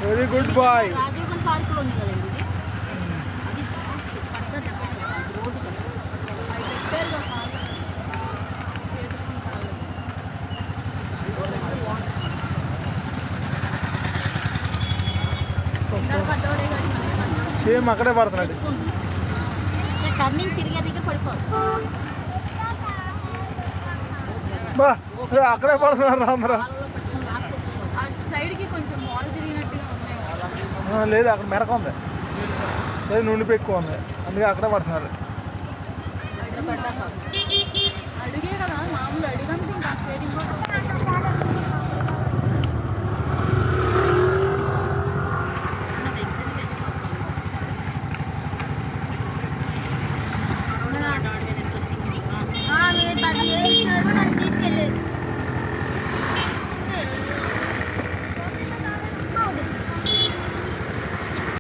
Very good boy. Rajiv Gandhi పార్కులో ఉంది కదండి ఇది. అది పక్కన రోడ్డు కదా అవి పెట్టారు కదా పార్క్ చేతులకి కాళ్ళు పడ్డోడే కానీ సేమ్ అక్కడే పడుతున్నాడు. టర్నింగ్ తిరిగే దగ్గర పడిపోదు. బా అక్కడే పడుతున్నారు అందరూ. సైడ్కి కొంచెం మాల్ తిరిగినట్టుగా ఉన్నాయి. లేదు అక్కడ మెరక ఉంది, లేదు నుండి ఎక్కువ ఉంది, అందుకే అక్కడే పడుతున్నారు. అడిగే కదా మామూలు అడిగంటే ఇంకా స్టేడియం